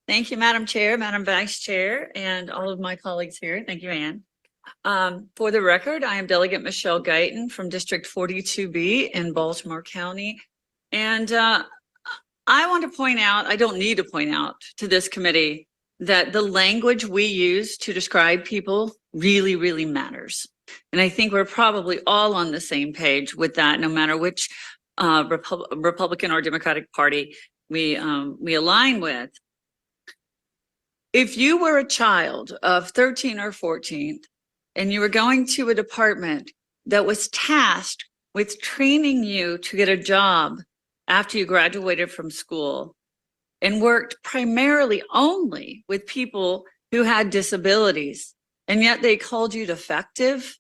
Thank you, Madam Chair, Madam Vice Chair, and all of my colleagues here. Thank you, Ann. For the record, I am Delegate Michelle Guyton from District 42B in Baltimore County. And I want to point out, I don't need to point out to this committee that the language we use to describe people really, really matters. And I think we're probably all on the same page with that, no matter which Republican or Democratic Party we align with. If you were a child of 13 or 14 and you were going to a department that was tasked with training you to get a job after you graduated from school and worked primarily only with people who had disabilities, and yet they called you defective,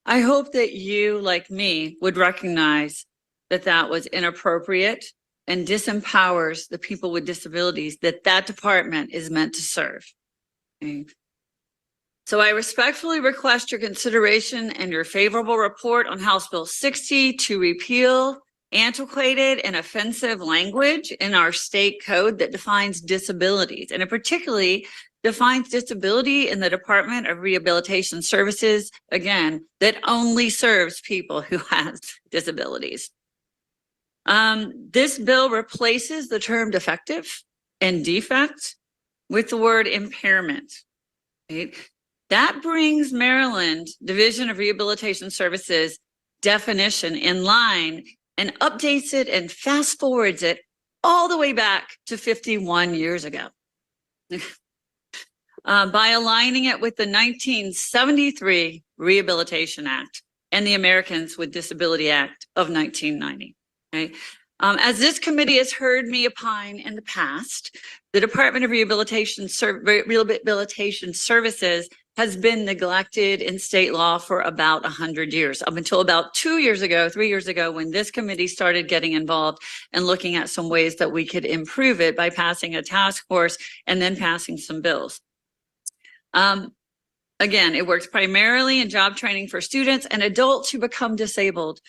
I hope that you, like me, would recognize that that was inappropriate and disempowers the people with disabilities that that department is meant to serve. Okay. So I respectfully request your consideration and your favorable report on House Bill 60 to repeal antiquated and offensive language in our state code that defines disabilities, and it particularly defines disability in the Department of Rehabilitation Services, again, that only serves people who have disabilities. This bill replaces the term defective and defect with the word impairment. Right? That brings Maryland Division of Rehabilitation Services definition in line and updates it and fast forwards it all the way back to 51 years ago. By aligning it with the 1973 Rehabilitation Act and the Americans with Disability Act of 1990. Okay. As this committee has heard me opine in the past, the Department of Rehabilitation Services has been neglected in state law for about 100 years, up until about 3 years ago, when this committee started getting involved and looking at some ways that we could improve it by passing a task force and then passing some bills. Again, it works primarily in job training for students and adults who become disabled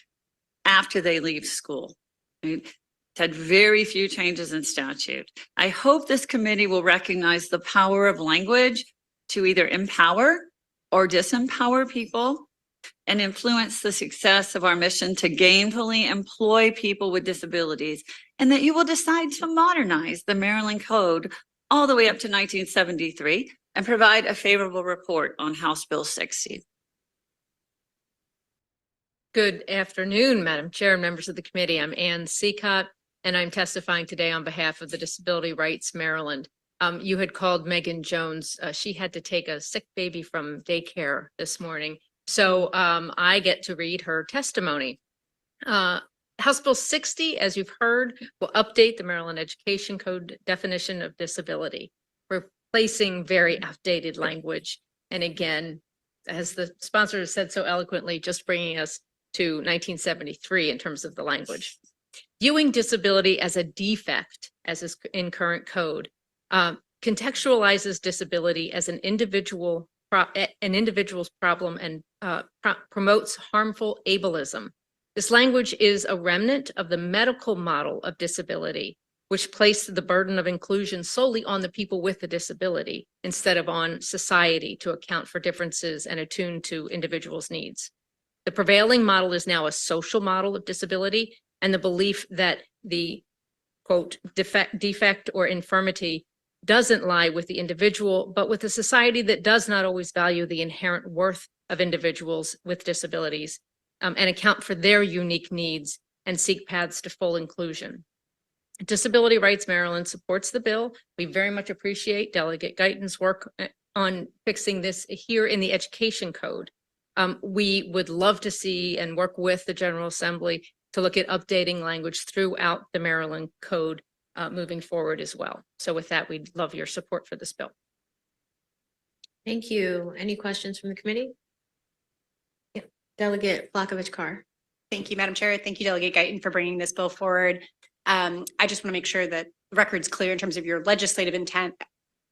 after they leave school. Right? It's had very few changes in statute. I hope this committee will recognize the power of language to either empower or disempower people and influence the success of our mission to gainfully employ people with disabilities, and that you will decide to modernize the Maryland Code all the way up to 1973 and provide a favorable report on House Bill 60. Good afternoon, Madam Chair and members of the committee. I'm Ann Seacott, and I'm testifying today on behalf of the Disability Rights Maryland. You had called Megan Jones. She had to take a sick baby from daycare this morning. So I get to read her testimony. House Bill 60, as you've heard, will update the Maryland Education Code definition of disability, replacing very outdated language. And again, as the sponsor has said so eloquently, just bringing us to 1973 in terms of the language. Viewing disability as a defect, as is in current code, contextualizes disability as an individual's problem and promotes harmful ableism. This language is a remnant of the medical model of disability, which placed the burden of inclusion solely on the people with the disability instead of on society to account for differences and attune to individuals' needs. The prevailing model is now a social model of disability, and the belief that the, quote, defect or infirmity doesn't lie with the individual, but with a society that does not always value the inherent worth of individuals with disabilities and account for their unique needs and seek paths to full inclusion. Disability Rights Maryland supports the bill. We very much appreciate Delegate Guyton's work on fixing this here in the Education Code. We would love to see and work with the General Assembly to look at updating language throughout the Maryland Code moving forward as well. So with that, we'd love your support for this bill. Thank you. Any questions from the committee? Yeah. Delegate Plakovich-Carr. Thank you, Madam Chair. Thank you, Delegate Guyton, for bringing this bill forward. I just want to make sure that the record's clear in terms of your legislative intent.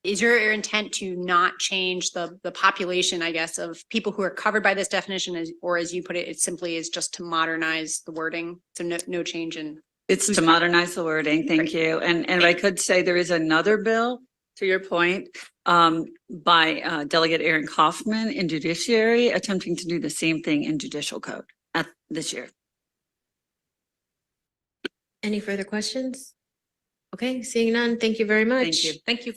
Is your intent to not change the population, I guess, of people who are covered by this definition, or as you put it, it simply is just to modernize the wording? So no change in. It's to modernize the wording. Thank you. And if I could say, there is another bill to your point, by Delegate Aaron Kaufman in judiciary, attempting to do the same thing in judicial code this year. Any further questions? Okay, seeing none, thank you very much. Thank you. Thank you.